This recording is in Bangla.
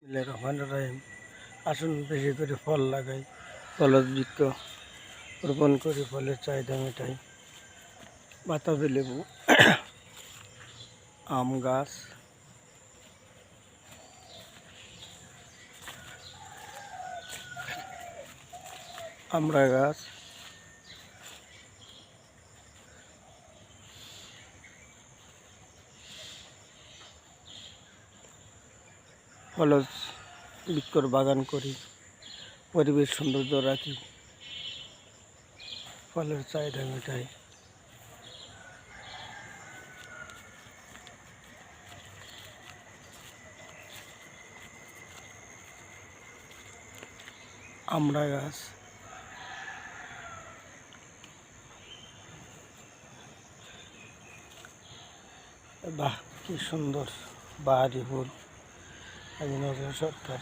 রহমানুর রহিম। আসুন বেশি করে ফল লাগাই, ফলজ বৃক্ষ রোপণ করে ফলের চাহিদা মেটাই। বাতাবি লেবু, আম গাছ, আমড়া গাছ, ফলজ বৃক্ষর বাগান করি, পরিবেশ সৌন্দর্য রাখি, ফলের চাহিদা মেটাই। আমড়া গাছ, বাহ কি সুন্দর বাহারি ফুল। নজরুল সরকার।